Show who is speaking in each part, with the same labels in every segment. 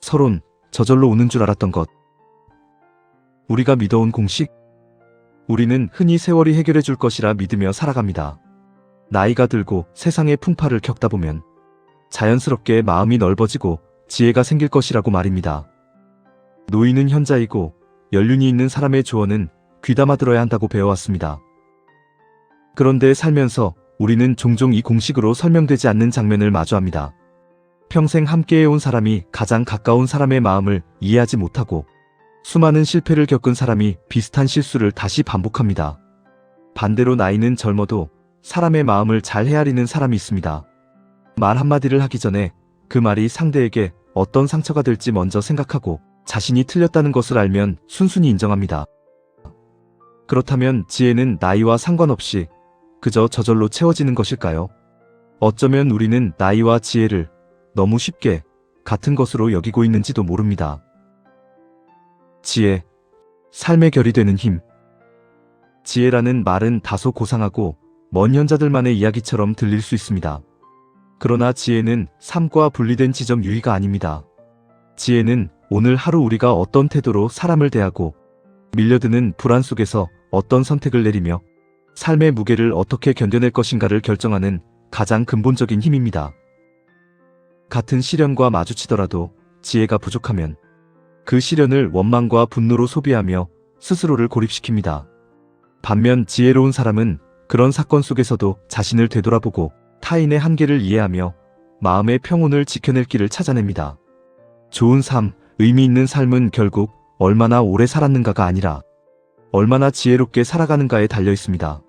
Speaker 1: 서론, 저절로 오는 줄 알았던 것. 우리가 믿어온 공식? 우리는 흔히 세월이 해결해 줄 것이라 믿으며 살아갑니다. 나이가 들고 세상의 풍파를 겪다 보면 자연스럽게 마음이 넓어지고 지혜가 생길 것이라고 말입니다. 노인은 현자이고 연륜이 있는 사람의 조언은 귀담아 들어야 한다고 배워왔습니다. 그런데 살면서 우리는 종종 이 공식으로 설명되지 않는 장면을 마주합니다. 평생 함께해온 사람이 가장 가까운 사람의 마음을 이해하지 못하고 수많은 실패를 겪은 사람이 비슷한 실수를 다시 반복합니다. 반대로 나이는 젊어도 사람의 마음을 잘 헤아리는 사람이 있습니다. 말 한마디를 하기 전에 그 말이 상대에게 어떤 상처가 될지 먼저 생각하고 자신이 틀렸다는 것을 알면 순순히 인정합니다. 그렇다면 지혜는 나이와 상관없이 그저 저절로 채워지는 것일까요? 어쩌면 우리는 나이와 지혜를 너무 쉽게 같은 것으로 여기고 있는지도 모릅니다. 지혜, 삶의 결이 되는 힘. 지혜라는 말은 다소 고상하고 먼 현자들만의 이야기처럼 들릴 수 있습니다. 그러나 지혜는 삶과 분리된 지점 유의가 아닙니다. 지혜는 오늘 하루 우리가 어떤 태도로 사람을 대하고 밀려드는 불안 속에서 어떤 선택을 내리며 삶의 무게를 어떻게 견뎌낼 것인가를 결정하는 가장 근본적인 힘입니다. 같은 시련과 마주치더라도 지혜가 부족하면 그 시련을 원망과 분노로 소비하며 스스로를 고립시킵니다. 반면 지혜로운 사람은 그런 사건 속에서도 자신을 되돌아보고 타인의 한계를 이해하며 마음의 평온을 지켜낼 길을 찾아냅니다. 좋은 삶, 의미 있는 삶은 결국 얼마나 오래 살았는가가 아니라 얼마나 지혜롭게 살아가는가에 달려 있습니다.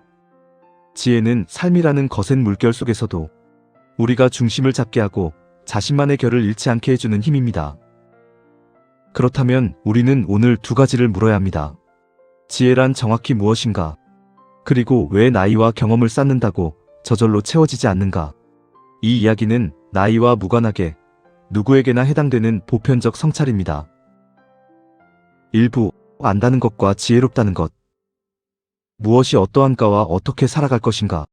Speaker 1: 지혜는 삶이라는 거센 물결 속에서도 우리가 중심을 잡게 하고 자신만의 결을 잃지 않게 해주는 힘입니다. 그렇다면 우리는 오늘 두 가지를 물어야 합니다. 지혜란 정확히 무엇인가? 그리고 왜 나이와 경험을 쌓는다고 저절로 채워지지 않는가? 이 이야기는 나이와 무관하게 누구에게나 해당되는 보편적 성찰입니다. 일부, 안다는 것과 지혜롭다는 것. 무엇이 어떠한가와 어떻게 살아갈 것인가?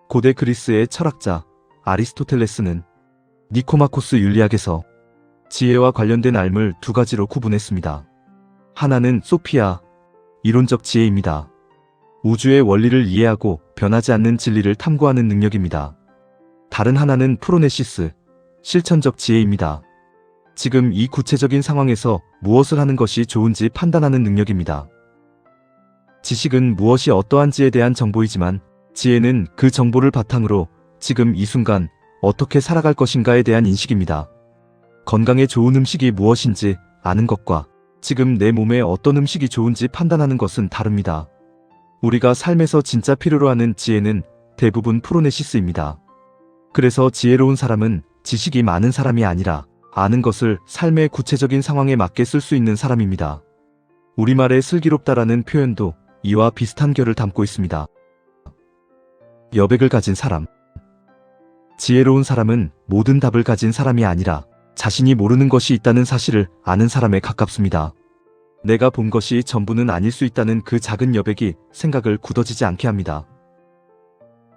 Speaker 1: 고대 그리스의 철학자 아리스토텔레스는 니코마코스 윤리학에서 지혜와 관련된 알을 두 가지로 구분했습니다. 하나는 소피아, 이론적 지혜입니다. 우주의 원리를 이해하고 변하지 않는 진리를 탐구하는 능력입니다. 다른 하나는 프로네시스, 실천적 지혜입니다. 지금 이 구체적인 상황에서 무엇을 하는 것이 좋은지 판단하는 능력입니다. 지식은 무엇이 어떠한지에 대한 정보이지만 지혜는 그 정보를 바탕으로 지금 이 순간 어떻게 살아갈 것인가에 대한 인식입니다. 건강에 좋은 음식이 무엇인지 아는 것과 지금 내 몸에 어떤 음식이 좋은지 판단하는 것은 다릅니다. 우리가 삶에서 진짜 필요로 하는 지혜는 대부분 프로네시스입니다. 그래서 지혜로운 사람은 지식이 많은 사람이 아니라 아는 것을 삶의 구체적인 상황에 맞게 쓸 수 있는 사람입니다. 우리말의 슬기롭다라는 표현도 이와 비슷한 결을 담고 있습니다. 여백을 가진 사람. 지혜로운 사람은 모든 답을 가진 사람이 아니라 자신이 모르는 것이 있다는 사실을 아는 사람에 가깝습니다. 내가 본 것이 전부는 아닐 수 있다는 그 작은 여백이 생각을 굳어지지 않게 합니다.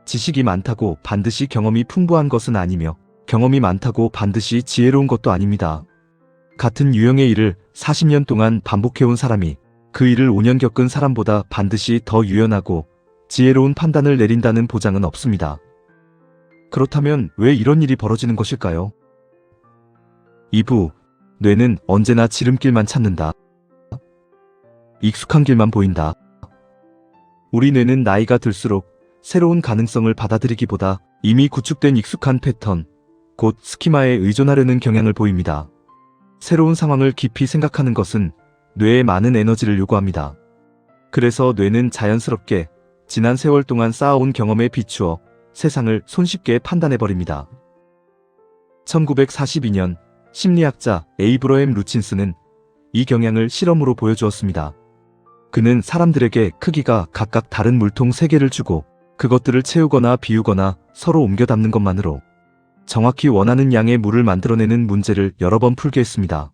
Speaker 1: 지식이 많다고 반드시 경험이 풍부한 것은 아니며 경험이 많다고 반드시 지혜로운 것도 아닙니다. 같은 유형의 일을 40년 동안 반복해온 사람이 그 일을 5년 겪은 사람보다 반드시 더 유연하고 지혜로운 판단을 내린다는 보장은 없습니다. 그렇다면 왜 이런 일이 벌어지는 것일까요? 2부, 뇌는 언제나 지름길만 찾는다. 익숙한 길만 보인다. 우리 뇌는 나이가 들수록 새로운 가능성을 받아들이기보다 이미 구축된 익숙한 패턴, 곧 스키마에 의존하려는 경향을 보입니다. 새로운 상황을 깊이 생각하는 것은 뇌에 많은 에너지를 요구합니다. 그래서 뇌는 자연스럽게 지난 세월 동안 쌓아온 경험에 비추어 세상을 손쉽게 판단해버립니다. 1942년 심리학자 에이브러햄 루친스는 이 경향을 실험으로 보여주었습니다. 그는 사람들에게 크기가 각각 다른 물통 3개를 주고 그것들을 채우거나 비우거나 서로 옮겨 담는 것만으로 정확히 원하는 양의 물을 만들어내는 문제를 여러 번 풀게 했습니다.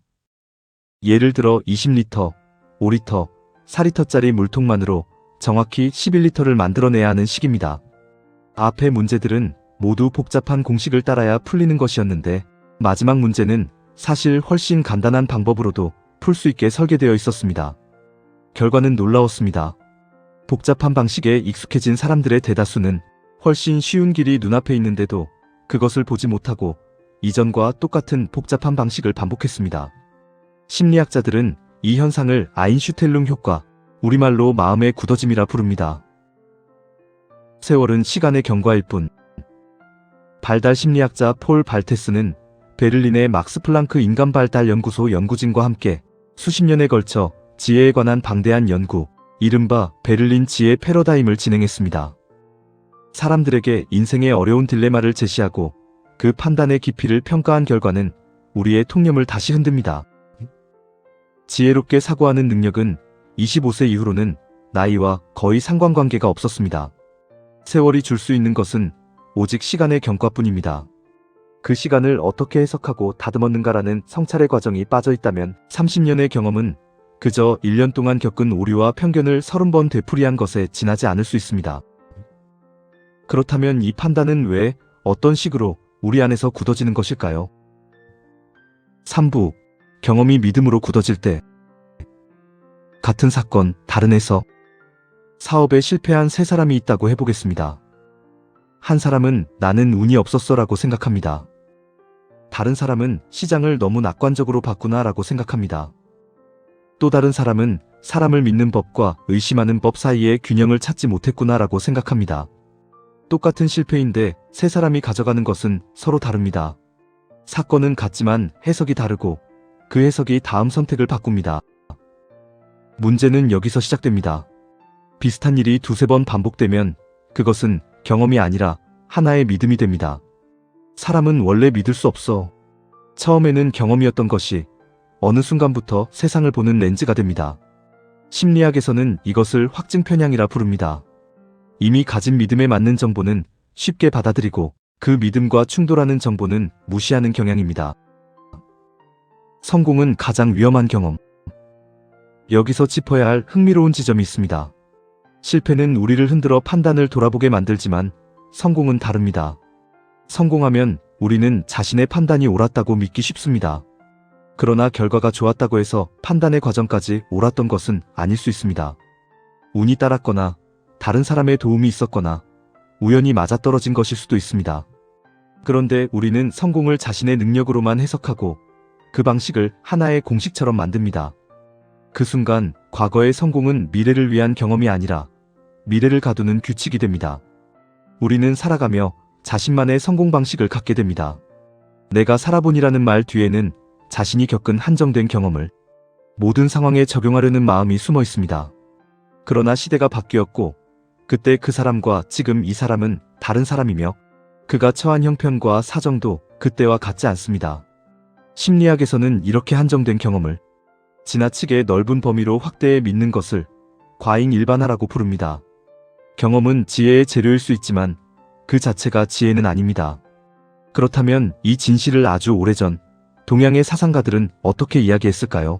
Speaker 1: 예를 들어 20리터, 5리터, 4리터짜리 물통만으로 정확히 11리터를 만들어내야 하는 식입니다. 앞의 문제들은 모두 복잡한 공식을 따라야 풀리는 것이었는데 마지막 문제는 사실 훨씬 간단한 방법으로도 풀 수 있게 설계되어 있었습니다. 결과는 놀라웠습니다. 복잡한 방식에 익숙해진 사람들의 대다수는 훨씬 쉬운 길이 눈앞에 있는데도 그것을 보지 못하고 이전과 똑같은 복잡한 방식을 반복했습니다. 심리학자들은 이 현상을 아인슈텔룽 효과, 우리말로 마음의 굳어짐이라 부릅니다. 세월은 시간의 경과일 뿐. 발달 심리학자 폴 발테스는 베를린의 막스 플랑크 인간발달연구소 연구진과 함께 수십 년에 걸쳐 지혜에 관한 방대한 연구, 이른바 베를린 지혜 패러다임을 진행했습니다. 사람들에게 인생의 어려운 딜레마를 제시하고 그 판단의 깊이를 평가한 결과는 우리의 통념을 다시 흔듭니다. 지혜롭게 사고하는 능력은 25세 이후로는 나이와 거의 상관관계가 없었습니다. 세월이 줄 수 있는 것은 오직 시간의 경과뿐입니다. 그 시간을 어떻게 해석하고 다듬었는가라는 성찰의 과정이 빠져 있다면 30년의 경험은 그저 1년 동안 겪은 오류와 편견을 30번 되풀이한 것에 지나지 않을 수 있습니다. 그렇다면 이 판단은 왜, 어떤 식으로 우리 안에서 굳어지는 것일까요? 3부. 경험이 믿음으로 굳어질 때. 같은 사건, 다른 해석. 사업에 실패한 세 사람이 있다고 해보겠습니다. 한 사람은 나는 운이 없었어라고 생각합니다. 다른 사람은 시장을 너무 낙관적으로 봤구나라고 생각합니다. 또 다른 사람은 사람을 믿는 법과 의심하는 법 사이의 균형을 찾지 못했구나라고 생각합니다. 똑같은 실패인데 세 사람이 가져가는 것은 서로 다릅니다. 사건은 같지만 해석이 다르고 그 해석이 다음 선택을 바꿉니다. 문제는 여기서 시작됩니다. 비슷한 일이 두세 번 반복되면 그것은 경험이 아니라 하나의 믿음이 됩니다. 사람은 원래 믿을 수 없어. 처음에는 경험이었던 것이 어느 순간부터 세상을 보는 렌즈가 됩니다. 심리학에서는 이것을 확증 편향이라 부릅니다. 이미 가진 믿음에 맞는 정보는 쉽게 받아들이고 그 믿음과 충돌하는 정보는 무시하는 경향입니다. 성공은 가장 위험한 경험. 여기서 짚어야 할 흥미로운 지점이 있습니다. 실패는 우리를 흔들어 판단을 돌아보게 만들지만 성공은 다릅니다. 성공하면 우리는 자신의 판단이 옳았다고 믿기 쉽습니다. 그러나 결과가 좋았다고 해서 판단의 과정까지 옳았던 것은 아닐 수 있습니다. 운이 따랐거나 다른 사람의 도움이 있었거나 우연히 맞아떨어진 것일 수도 있습니다. 그런데 우리는 성공을 자신의 능력으로만 해석하고 그 방식을 하나의 공식처럼 만듭니다. 그 순간 과거의 성공은 미래를 위한 경험이 아니라 미래를 가두는 규칙이 됩니다. 우리는 살아가며 자신만의 성공 방식을 갖게 됩니다. 내가 살아본이라는 말 뒤에는 자신이 겪은 한정된 경험을 모든 상황에 적용하려는 마음이 숨어 있습니다. 그러나 시대가 바뀌었고 그때 그 사람과 지금 이 사람은 다른 사람이며 그가 처한 형편과 사정도 그때와 같지 않습니다. 심리학에서는 이렇게 한정된 경험을 지나치게 넓은 범위로 확대해 믿는 것을 과잉 일반화라고 부릅니다. 경험은 지혜의 재료일 수 있지만 그 자체가 지혜는 아닙니다. 그렇다면 이 진실을 아주 오래전 동양의 사상가들은 어떻게 이야기했을까요?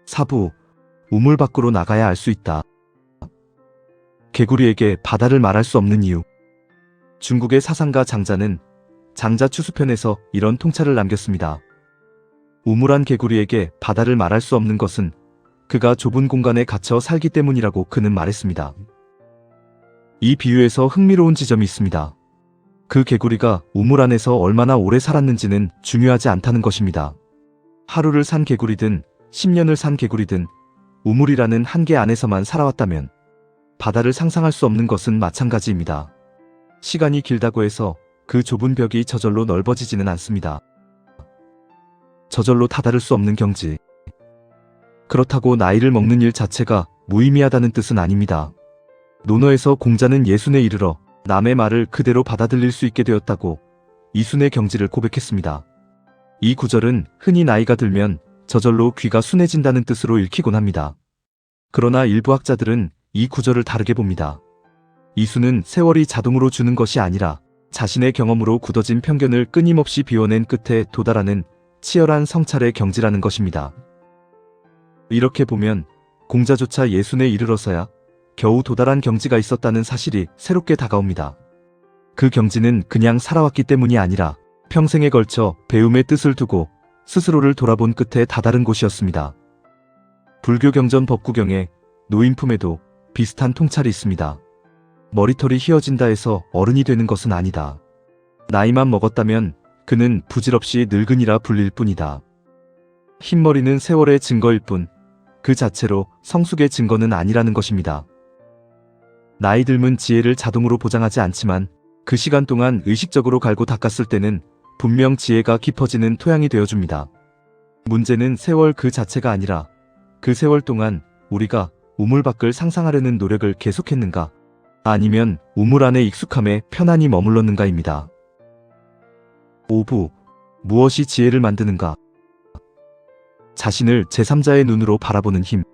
Speaker 1: 4부. 우물 밖으로 나가야 알 수 있다. 개구리에게 바다를 말할 수 없는 이유. 중국의 사상가 장자는 장자 추수편에서 이런 통찰을 남겼습니다. 우물한 개구리에게 바다를 말할 수 없는 것은 그가 좁은 공간에 갇혀 살기 때문이라고 그는 말했습니다. 이 비유에서 흥미로운 지점이 있습니다. 그 개구리가 우물 안에서 얼마나 오래 살았는지는 중요하지 않다는 것입니다. 하루를 산 개구리든 10년을 산 개구리든 우물이라는 한계 안에서만 살아왔다면 바다를 상상할 수 없는 것은 마찬가지입니다. 시간이 길다고 해서 그 좁은 벽이 저절로 넓어지지는 않습니다. 저절로 다다를 수 없는 경지. 그렇다고 나이를 먹는 일 자체가 무의미하다는 뜻은 아닙니다. 논어에서 공자는 예순에 이르러 남의 말을 그대로 받아들일 수 있게 되었다고 이순의 경지를 고백했습니다. 이 구절은 흔히 나이가 들면 저절로 귀가 순해진다는 뜻으로 읽히곤 합니다. 그러나 일부 학자들은 이 구절을 다르게 봅니다. 이순은 세월이 자동으로 주는 것이 아니라 자신의 경험으로 굳어진 편견을 끊임없이 비워낸 끝에 도달하는 치열한 성찰의 경지라는 것입니다. 이렇게 보면 공자조차 예순에 이르러서야 겨우 도달한 경지가 있었다는 사실이 새롭게 다가옵니다. 그 경지는 그냥 살아왔기 때문이 아니라 평생에 걸쳐 배움의 뜻을 두고 스스로를 돌아본 끝에 다다른 곳이었습니다. 불교 경전 법구경에 노인품에도 비슷한 통찰이 있습니다. 머리털이 휘어진다 해서 어른이 되는 것은 아니다. 나이만 먹었다면 그는 부질없이 늙은이라 불릴 뿐이다. 흰머리는 세월의 증거일 뿐 그 자체로 성숙의 증거는 아니라는 것입니다. 나이 들면 지혜를 자동으로 보장하지 않지만 그 시간 동안 의식적으로 갈고 닦았을 때는 분명 지혜가 깊어지는 토양이 되어줍니다. 문제는 세월 그 자체가 아니라 그 세월 동안 우리가 우물 밖을 상상하려는 노력을 계속했는가, 아니면 우물 안에 익숙함에 편안히 머물렀는가입니다. 5부. 무엇이 지혜를 만드는가? 자신을 제3자의 눈으로 바라보는 힘.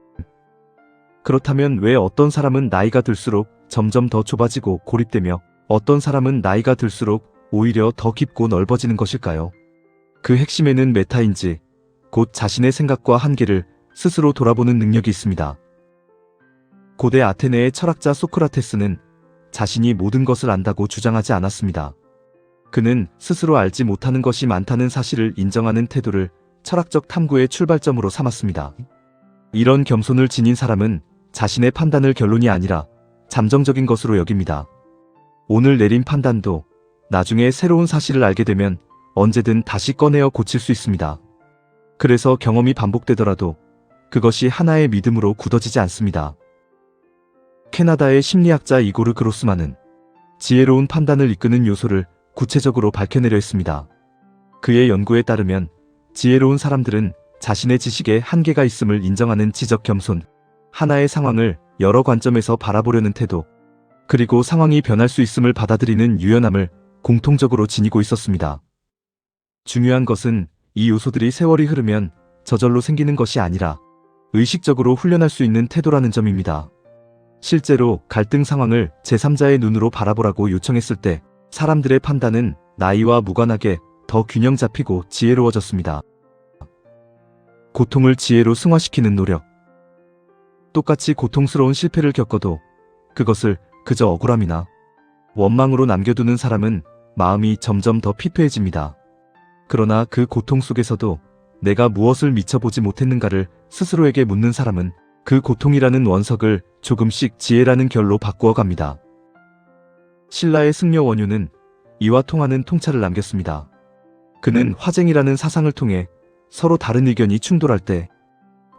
Speaker 1: 그렇다면 왜 어떤 사람은 나이가 들수록 점점 더 좁아지고 고립되며 어떤 사람은 나이가 들수록 오히려 더 깊고 넓어지는 것일까요? 그 핵심에는 메타인지, 곧 자신의 생각과 한계를 스스로 돌아보는 능력이 있습니다. 고대 아테네의 철학자 소크라테스는 자신이 모든 것을 안다고 주장하지 않았습니다. 그는 스스로 알지 못하는 것이 많다는 사실을 인정하는 태도를 철학적 탐구의 출발점으로 삼았습니다. 이런 겸손을 지닌 사람은 자신의 판단을 결론이 아니라 잠정적인 것으로 여깁니다. 오늘 내린 판단도 나중에 새로운 사실을 알게 되면 언제든 다시 꺼내어 고칠 수 있습니다. 그래서 경험이 반복되더라도 그것이 하나의 믿음으로 굳어지지 않습니다. 캐나다의 심리학자 이고르 그로스만은 지혜로운 판단을 이끄는 요소를 구체적으로 밝혀내려 했습니다. 그의 연구에 따르면 지혜로운 사람들은 자신의 지식에 한계가 있음을 인정하는 지적 겸손, 하나의 상황을 여러 관점에서 바라보려는 태도, 그리고 상황이 변할 수 있음을 받아들이는 유연함을 공통적으로 지니고 있었습니다. 중요한 것은 이 요소들이 세월이 흐르면 저절로 생기는 것이 아니라 의식적으로 훈련할 수 있는 태도라는 점입니다. 실제로 갈등 상황을 제3자의 눈으로 바라보라고 요청했을 때 사람들의 판단은 나이와 무관하게 더 균형 잡히고 지혜로워졌습니다. 고통을 지혜로 승화시키는 노력. 똑같이 고통스러운 실패를 겪어도 그것을 그저 억울함이나 원망으로 남겨두는 사람은 마음이 점점 더 피폐해집니다. 그러나 그 고통 속에서도 내가 무엇을 미처 보지 못했는가를 스스로에게 묻는 사람은 그 고통이라는 원석을 조금씩 지혜라는 결로 바꾸어 갑니다. 신라의 승려 원효는 이와 통하는 통찰을 남겼습니다. 그는 화쟁이라는 사상을 통해 서로 다른 의견이 충돌할 때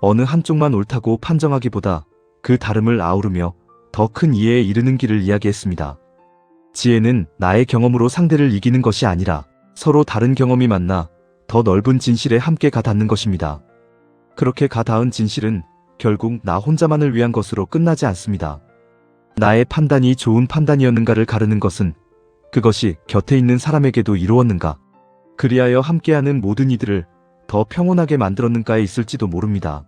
Speaker 1: 어느 한쪽만 옳다고 판정하기보다 그 다름을 아우르며 더 큰 이해에 이르는 길을 이야기했습니다. 지혜는 나의 경험으로 상대를 이기는 것이 아니라 서로 다른 경험이 만나 더 넓은 진실에 함께 가닿는 것입니다. 그렇게 가닿은 진실은 결국 나 혼자만을 위한 것으로 끝나지 않습니다. 나의 판단이 좋은 판단이었는가를 가르는 것은 그것이 곁에 있는 사람에게도 이루었는가, 그리하여 함께하는 모든 이들을 더 평온하게 만들었는가에 있을지도 모릅니다.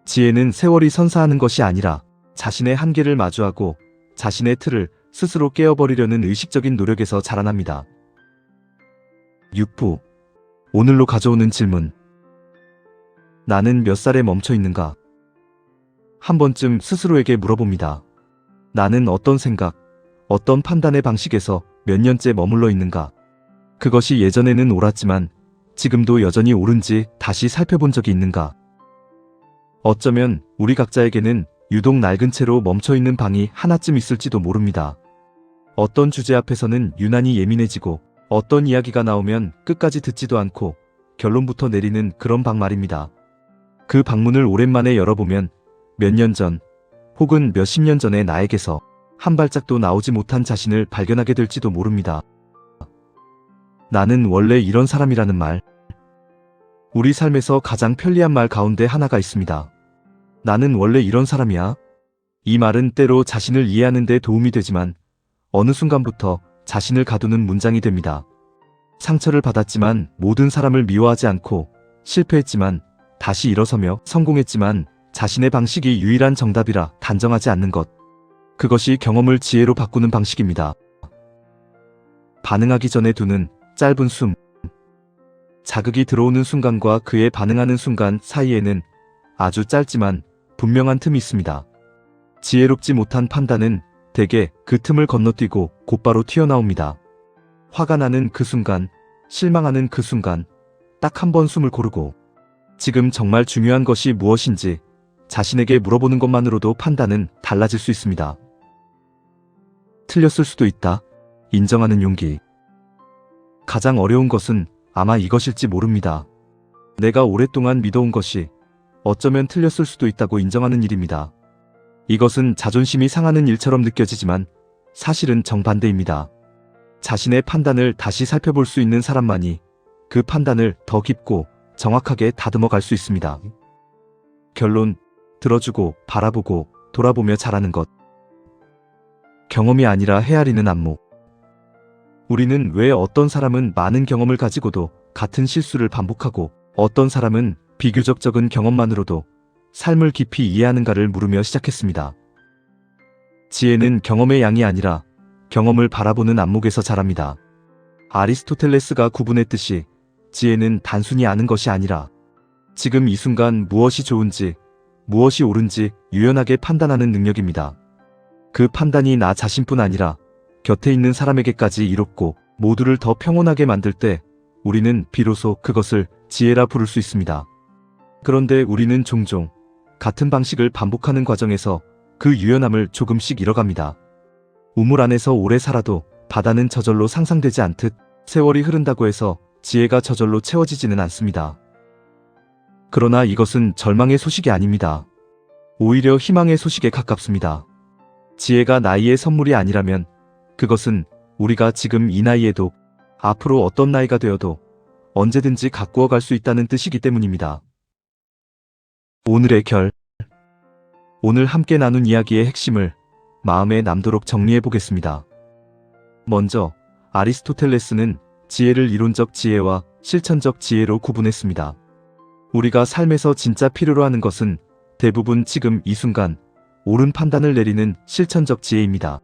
Speaker 1: 지혜는 세월이 선사하는 것이 아니라 자신의 한계를 마주하고 자신의 틀을 스스로 깨어버리려는 의식적인 노력에서 자라납니다. 6부. 오늘로 가져오는 질문. 나는 몇 살에 멈춰 있는가? 한 번쯤 스스로에게 물어봅니다. 나는 어떤 생각, 어떤 판단의 방식에서 몇 년째 머물러 있는가? 그것이 예전에는 옳았지만 지금도 여전히 옳은지 다시 살펴본 적이 있는가? 어쩌면 우리 각자에게는 유독 낡은 채로 멈춰있는 방이 하나쯤 있을지도 모릅니다. 어떤 주제 앞에서는 유난히 예민해지고 어떤 이야기가 나오면 끝까지 듣지도 않고 결론부터 내리는 그런 방 말입니다. 그 방문을 오랜만에 열어보면 몇 년 전 혹은 몇십 년 전의 나에게서 한 발짝도 나오지 못한 자신을 발견하게 될지도 모릅니다. 나는 원래 이런 사람이라는 말. 우리 삶에서 가장 편리한 말 가운데 하나가 있습니다. 나는 원래 이런 사람이야. 이 말은 때로 자신을 이해하는 데 도움이 되지만 어느 순간부터 자신을 가두는 문장이 됩니다. 상처를 받았지만 모든 사람을 미워하지 않고 실패했지만 다시 일어서며 성공했지만 자신의 방식이 유일한 정답이라 단정하지 않는 것. 그것이 경험을 지혜로 바꾸는 방식입니다. 반응하기 전에 두는 짧은 숨. 자극이 들어오는 순간과 그에 반응하는 순간 사이에는 아주 짧지만 분명한 틈이 있습니다. 지혜롭지 못한 판단은 대개 그 틈을 건너뛰고 곧바로 튀어나옵니다. 화가 나는 그 순간, 실망하는 그 순간, 딱 한 번 숨을 고르고 지금 정말 중요한 것이 무엇인지 자신에게 물어보는 것만으로도 판단은 달라질 수 있습니다. 틀렸을 수도 있다. 인정하는 용기. 가장 어려운 것은 아마 이것일지 모릅니다. 내가 오랫동안 믿어온 것이 어쩌면 틀렸을 수도 있다고 인정하는 일입니다. 이것은 자존심이 상하는 일처럼 느껴지지만 사실은 정반대입니다. 자신의 판단을 다시 살펴볼 수 있는 사람만이 그 판단을 더 깊고 정확하게 다듬어 갈 수 있습니다. 결론, 들어주고 바라보고 돌아보며 잘하는 것. 경험이 아니라 헤아리는 안목. 우리는 왜 어떤 사람은 많은 경험을 가지고도 같은 실수를 반복하고 어떤 사람은 비교적 적은 경험만으로도 삶을 깊이 이해하는가를 물으며 시작했습니다. 지혜는 경험의 양이 아니라 경험을 바라보는 안목에서 자랍니다. 아리스토텔레스가 구분했듯이 지혜는 단순히 아는 것이 아니라 지금 이 순간 무엇이 좋은지, 무엇이 옳은지 유연하게 판단하는 능력입니다. 그 판단이 나 자신뿐 아니라 곁에 있는 사람에게까지 이롭고 모두를 더 평온하게 만들 때 우리는 비로소 그것을 지혜라 부를 수 있습니다. 그런데 우리는 종종 같은 방식을 반복하는 과정에서 그 유연함을 조금씩 잃어갑니다. 우물 안에서 오래 살아도 바다는 저절로 상상되지 않듯 세월이 흐른다고 해서 지혜가 저절로 채워지지는 않습니다. 그러나 이것은 절망의 소식이 아닙니다. 오히려 희망의 소식에 가깝습니다. 지혜가 나이의 선물이 아니라면 그것은 우리가 지금 이 나이에도 앞으로 어떤 나이가 되어도 언제든지 가꾸어 갈 수 있다는 뜻이기 때문입니다. 오늘의 결. 오늘 함께 나눈 이야기의 핵심을 마음에 남도록 정리해 보겠습니다. 먼저 아리스토텔레스는 지혜를 이론적 지혜와 실천적 지혜로 구분했습니다. 우리가 삶에서 진짜 필요로 하는 것은 대부분 지금 이 순간 옳은 판단을 내리는 실천적 지혜입니다.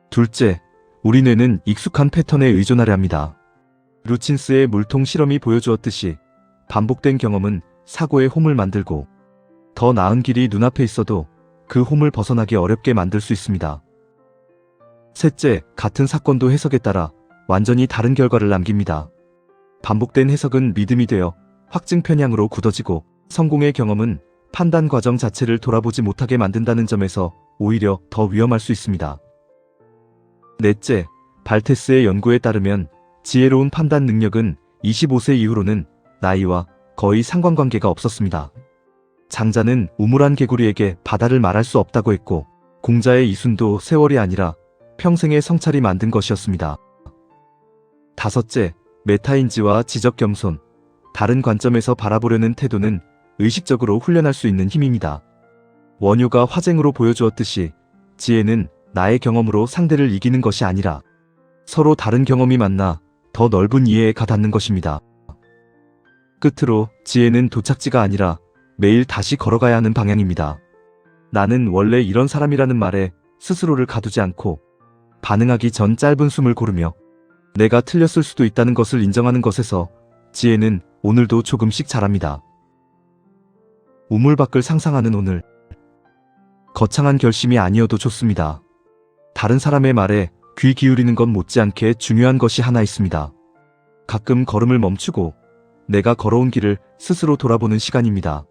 Speaker 1: 둘째, 우리 뇌는 익숙한 패턴에 의존하려 합니다. 루친스의 물통 실험이 보여주었듯이 반복된 경험은 사고의 홈을 만들고 더 나은 길이 눈앞에 있어도 그 홈을 벗어나기 어렵게 만들 수 있습니다. 셋째, 같은 사건도 해석에 따라 완전히 다른 결과를 남깁니다. 반복된 해석은 믿음이 되어 확증 편향으로 굳어지고 성공의 경험은 판단 과정 자체를 돌아보지 못하게 만든다는 점에서 오히려 더 위험할 수 있습니다. 넷째, 발테스의 연구에 따르면 지혜로운 판단 능력은 25세 이후로는 나이와 거의 상관관계가 없었습니다. 장자는 우물안 개구리에게 바다를 말할 수 없다고 했고 공자의 이순도 세월이 아니라 평생의 성찰이 만든 것이었습니다. 다섯째, 메타인지와 지적 겸손, 다른 관점에서 바라보려는 태도는 의식적으로 훈련할 수 있는 힘입니다. 원효가 화쟁으로 보여주었듯이 지혜는 나의 경험으로 상대를 이기는 것이 아니라 서로 다른 경험이 만나 더 넓은 이해에 가닿는 것입니다. 끝으로 지혜는 도착지가 아니라 매일 다시 걸어가야 하는 방향입니다. 나는 원래 이런 사람이라는 말에 스스로를 가두지 않고 반응하기 전 짧은 숨을 고르며 내가 틀렸을 수도 있다는 것을 인정하는 것에서 지혜는 오늘도 조금씩 자랍니다. 우물 밖을 상상하는 오늘. 거창한 결심이 아니어도 좋습니다. 다른 사람의 말에 귀 기울이는 것 못지않게 중요한 것이 하나 있습니다. 가끔 걸음을 멈추고 내가 걸어온 길을 스스로 돌아보는 시간입니다.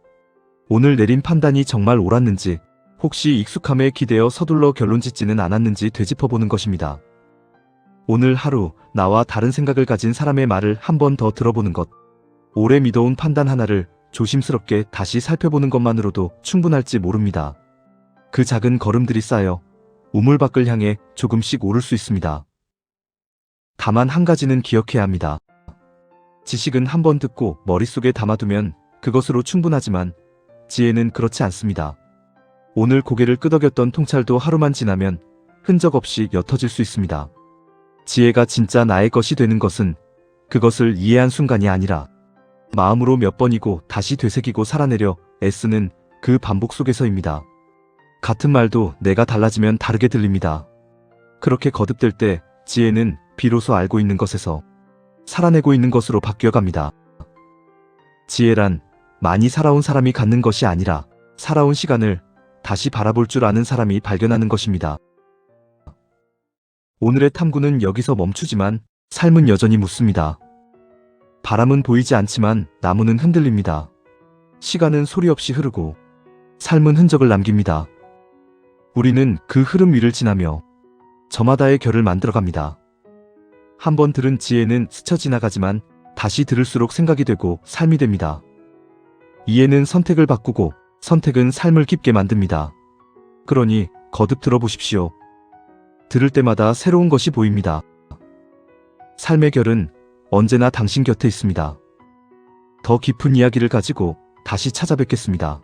Speaker 1: 오늘 내린 판단이 정말 옳았는지, 혹시 익숙함에 기대어 서둘러 결론 짓지는 않았는지 되짚어보는 것입니다. 오늘 하루 나와 다른 생각을 가진 사람의 말을 한 번 더 들어보는 것, 오래 믿어온 판단 하나를 조심스럽게 다시 살펴보는 것만으로도 충분할지 모릅니다. 그 작은 걸음들이 쌓여 우물 밖을 향해 조금씩 오를 수 있습니다. 다만 한 가지는 기억해야 합니다. 지식은 한 번 듣고 머릿속에 담아두면 그것으로 충분하지만 지혜는 그렇지 않습니다. 오늘 고개를 끄덕였던 통찰도 하루만 지나면 흔적 없이 옅어질 수 있습니다. 지혜가 진짜 나의 것이 되는 것은 그것을 이해한 순간이 아니라 마음으로 몇 번이고 다시 되새기고 살아내려 애쓰는 그 반복 속에서입니다. 같은 말도 내가 달라지면 다르게 들립니다. 그렇게 거듭될 때 지혜는 비로소 알고 있는 것에서 살아내고 있는 것으로 바뀌어갑니다. 지혜란 많이 살아온 사람이 갖는 것이 아니라 살아온 시간을 다시 바라볼 줄 아는 사람이 발견하는 것입니다. 오늘의 탐구는 여기서 멈추지만 삶은 여전히 묻습니다. 바람은 보이지 않지만 나무는 흔들립니다. 시간은 소리 없이 흐르고 삶은 흔적을 남깁니다. 우리는 그 흐름 위를 지나며 저마다의 결을 만들어갑니다. 한 번 들은 지혜는 스쳐 지나가지만 다시 들을수록 생각이 되고 삶이 됩니다. 이해는 선택을 바꾸고 선택은 삶을 깊게 만듭니다. 그러니 거듭 들어보십시오. 들을 때마다 새로운 것이 보입니다. 삶의 결은 언제나 당신 곁에 있습니다. 더 깊은 이야기를 가지고 다시 찾아뵙겠습니다.